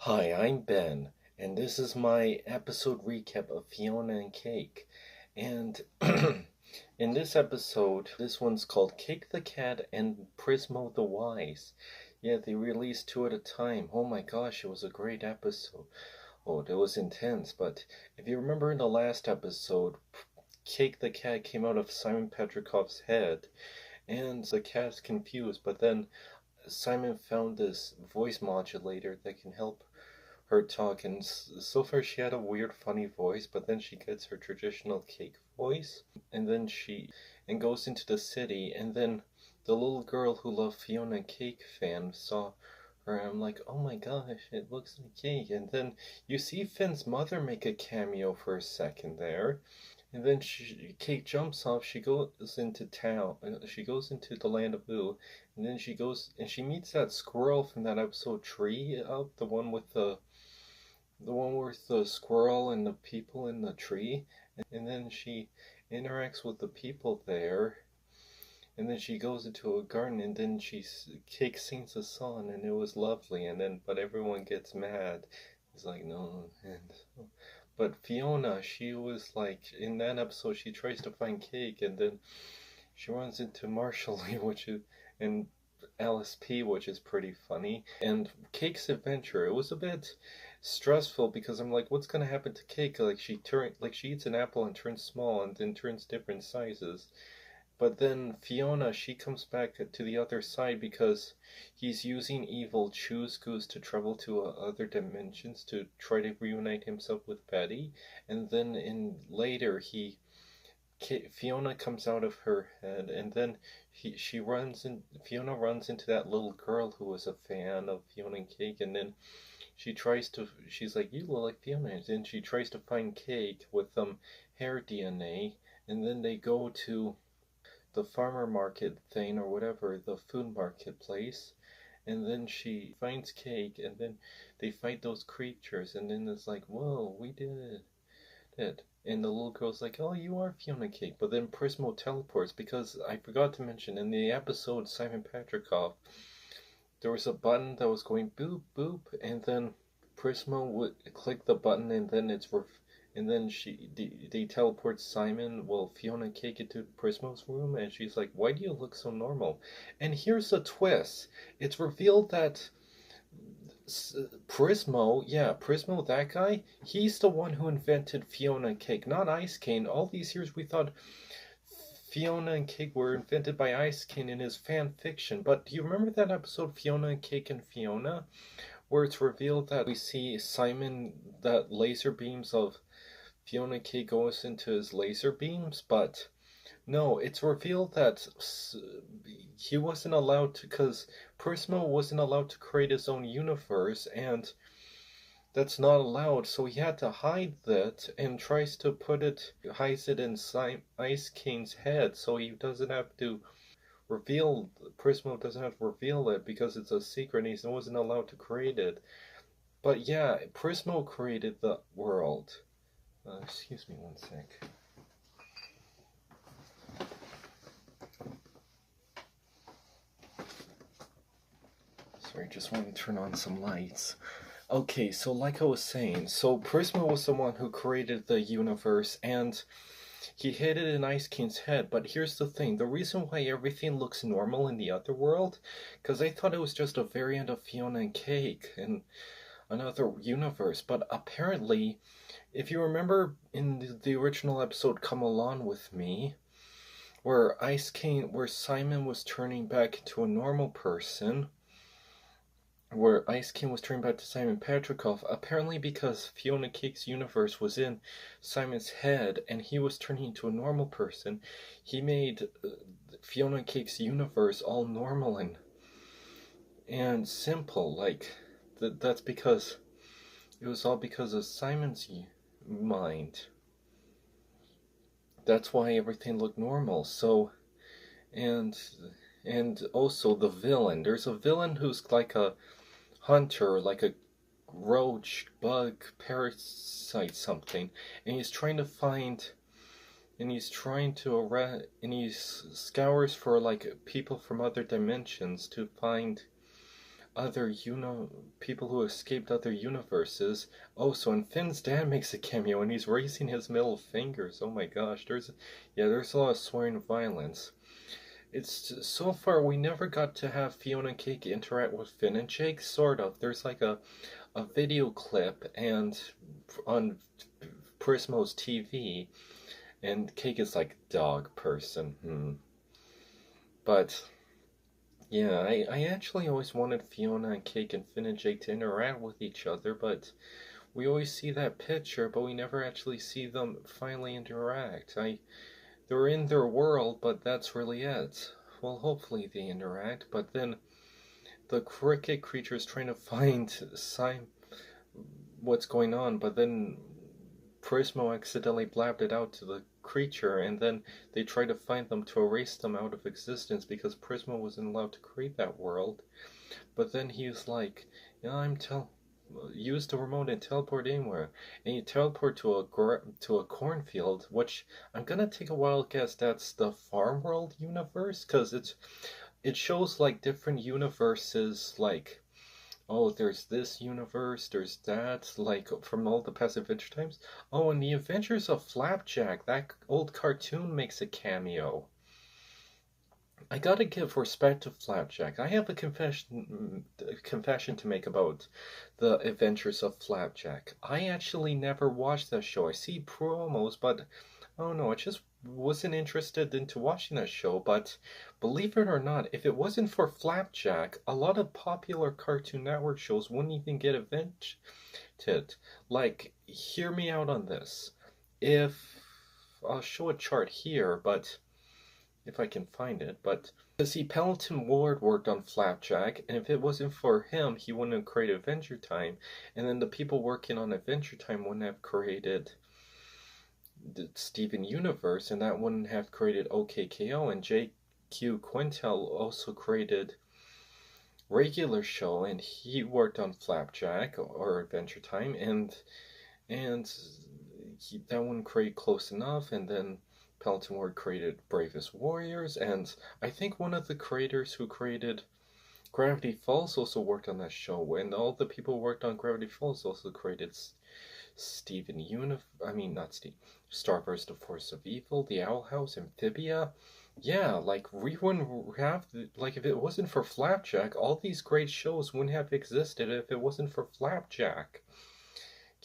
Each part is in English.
Hi, I'm Ben, and this is my episode recap of Fiona and Cake. And in this episode, this one's called Cake the Cat and Prismo the Wise. Yeah, they released two at a time. Oh my gosh, it was a great episode. Oh, it was intense, but if you remember in the last episode, Cake the Cat came out of Simon Petrikov's head, and the cat's confused, but then Simon found this voice modulator that can help her talk, and so far she had a weird, funny voice, but then she gets her traditional cake voice, and then she goes into the city, and then the little girl who loved Fiona Cake fan saw her, and I'm like, oh my gosh, it looks like cake, and then you see Finn's mother make a cameo for a second there. And then Kate jumps off. She goes into town. She goes into the land of Boo, and then she goes and she meets that squirrel from that episode Tree Up, the one with the squirrel and the people in the tree. And then she interacts with the people there, and then she goes into a garden, and then Cake sings a song, and it was lovely. And then but everyone gets mad. It's like no, and but Fiona, she was like in that episode, she tries to find Cake, and then she runs into Marshall, which is and Alice P, which is pretty funny. And Cake's adventure, it was a bit stressful because I'm like, what's gonna happen to Cake? Like she eats an apple and turns small, and then turns different sizes. But then Fiona, she comes back to the other side because he's using evil Choose Goose to travel to other dimensions to try to reunite himself with Betty. And then in later, Fiona comes out of her head, and then Fiona runs into that little girl who was a fan of Fiona and Cake, and then she's like, you look like Fiona, and then she tries to find Cake with hair DNA, and then they go to the farmer market thing or whatever, the food marketplace, and then she finds Cake, and then they fight those creatures, and then it's like, whoa, we did it. And the little girl's like, oh, you are Fiona Cake. But then Prismo teleports because I forgot to mention in the episode Simon Petrikov, there was a button that was going boop boop, and then Prismo would click the button, and then and then they teleport Simon, well, Fiona Cake into Prismo's room, and she's like, why do you look so normal? And here's the twist. It's revealed that Prismo, that guy, he's the one who invented Fiona and Cake, not Ice King. All these years we thought Fiona and Cake were invented by Ice King in his fan fiction. But do you remember that episode, Fiona and Cake and Fiona, where it's revealed that we see Simon, that laser beams of Fiona and Cake goes into his laser beams, but no, it's revealed that he wasn't allowed to, because Prismo wasn't allowed to create his own universe, and that's not allowed, so he had to hide that and hides it in Ice King's head, so he doesn't have to Prismo doesn't have to reveal it because it's a secret and he wasn't allowed to create it. But yeah, Prismo created the world. Excuse me one sec. Sorry, just want to turn on some lights. Okay, so like I was saying, so Prisma was the one who created the universe, and he hid it in Ice King's head. But here's the thing, the reason why everything looks normal in the other world, because I thought it was just a variant of Fiona and Cake in another universe. But apparently, if you remember in the original episode Come Along With Me, where Simon was turning back into a normal person, where Ice King was turned back to Simon Petrikov, apparently because Fiona Cake's universe was in Simon's head and he was turning into a normal person, he made Fiona Cake's universe all normal and simple. Like, that's because it was all because of Simon's mind. That's why everything looked normal. So, and also the villain. There's a villain who's like a hunter, like a roach, bug, parasite, something, and he's trying to find, and he's trying to arrest, and he scours for like people from other dimensions to find other people who escaped other universes. Oh, so and Finn's dad makes a cameo and he's raising his middle fingers. Oh my gosh, there's a lot of swearing and violence. It's so far we never got to have Fionna and Cake interact with Finn and Jake. Sort of. There's like a video clip and on Prismo's TV, and Cake is like dog person. But yeah, I actually always wanted Fionna and Cake and Finn and Jake to interact with each other, but we always see that picture, but we never actually see them finally interact. They're in their world, but that's really it. Well, hopefully they interact, but then the cricket creature is trying to find what's going on, but then Prismo accidentally blabbed it out to the creature, and then they try to find them to erase them out of existence because Prismo wasn't allowed to create that world. But then he's like, yeah, use the remote and teleport anywhere. And you teleport to a cornfield, which I'm gonna take a wild guess that's the Farm World universe, because it shows like different universes, like, oh, there's this universe, there's that, like from all the past Adventure Times. Oh, and the Adventures of Flapjack, that old cartoon, makes a cameo. I gotta give respect to Flapjack. I have a confession to make about the Adventures of Flapjack. I actually never watched that show. I see promos, but oh no, I just wasn't interested into watching that show. But believe it or not, if it wasn't for Flapjack, a lot of popular Cartoon Network shows wouldn't even get invented. Like, hear me out on this. If I'll show a chart here, but if I can find it, but see, Pendleton Ward worked on Flapjack, and if it wasn't for him, he wouldn't have created Adventure Time, and then the people working on Adventure Time wouldn't have created the Steven Universe, and that wouldn't have created OKKO, and J.Q. Quintel also created Regular Show, and he worked on Flapjack or Adventure Time, and that wouldn't create Close Enough, and then Pendleton Ward created Bravest Warriors, and I think one of the creators who created Gravity Falls also worked on that show, and all the people who worked on Gravity Falls also created not Steve, Starburst, The Force of Evil, The Owl House, Amphibia. Yeah, like we wouldn't have, like if it wasn't for Flapjack, all these great shows wouldn't have existed if it wasn't for Flapjack.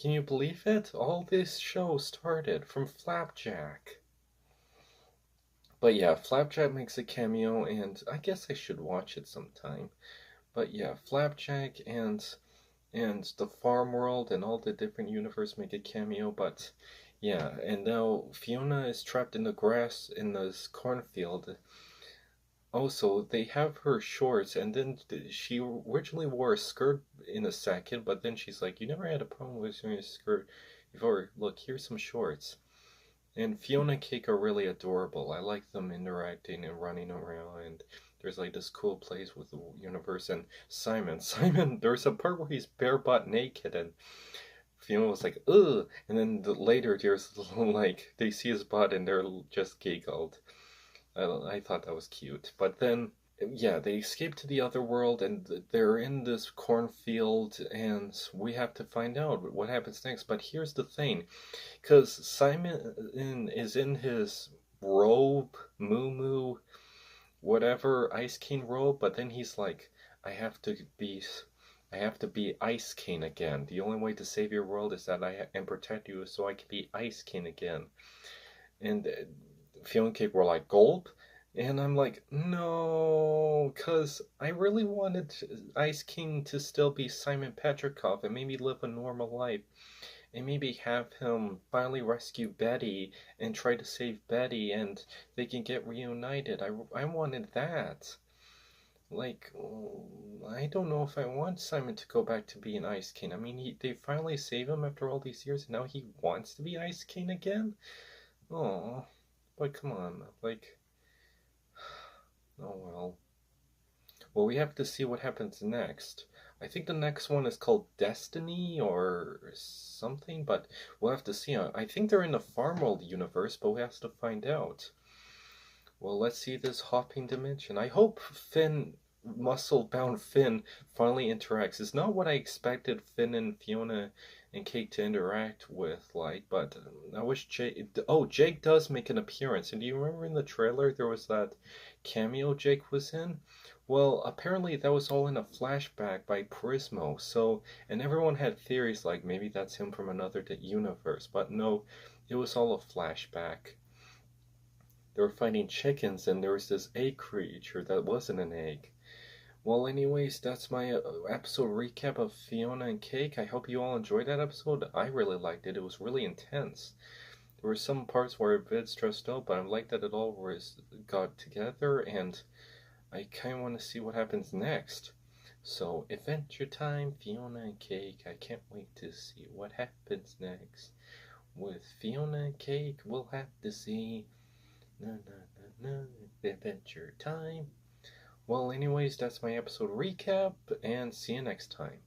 Can you believe it? All this show started from Flapjack. But yeah, Flapjack makes a cameo, and I guess I should watch it sometime. But yeah, Flapjack and the Farm World and all the different universe make a cameo. But yeah, and now Fionna is trapped in the grass in this cornfield. Also, they have her shorts, and then she originally wore a skirt in a second, but then she's like, "You never had a problem with wearing a skirt before. Look, here's some shorts." And Fionna and Cake are really adorable. I like them interacting and running around, and there's like this cool place with the universe. And Simon, there's a part where he's bare butt naked, and Fionna was like, ugh. And then later there's like, they see his butt and they're just giggled. I thought that was cute. But then, yeah, they escape to the other world, and they're in this cornfield, and we have to find out what happens next. But here's the thing, because Simon is in his robe, moo whatever, Ice King robe, but then he's like, I have to be Ice King again. The only way to save your world is that and protect you, so I can be Ice King again. And Fionna and Cake were like, gulp. And I'm like, no, because I really wanted Ice King to still be Simon Petrikov and maybe live a normal life. And maybe have him finally rescue Betty and try to save Betty and they can get reunited. I wanted that. Like, I don't know if I want Simon to go back to being Ice King. I mean, they finally save him after all these years and now he wants to be Ice King again? Oh, but come on, like... Oh well. Well, we have to see what happens next. I think the next one is called Destiny or something, but we'll have to see. I think they're in the Farm World universe, but we have to find out. Well, let's see this hopping dimension. I hope Finn muscle-bound Finn finally interacts. It's not what I expected Finn and Fionna and Cake to interact with, like, but I wish Jake. Oh, Jake does make an appearance. And do you remember in the trailer there was that cameo Jake was in? Well, apparently that was all in a flashback by Prismo. So, and everyone had theories like maybe that's him from another universe, but no, it was all a flashback. They were fighting chickens, and there was this egg creature that wasn't an egg. Well, anyways, that's my episode recap of Fionna and Cake. I hope you all enjoyed that episode. I really liked it. It was really intense. There were some parts where I was a bit stressed out, but I like that it all was got together, and I kind of want to see what happens next. So, Adventure Time, Fionna and Cake. I can't wait to see what happens next. With Fionna and Cake, we'll have to see. Na na na na, Adventure Time. Well, anyways, that's my episode recap, and see you next time.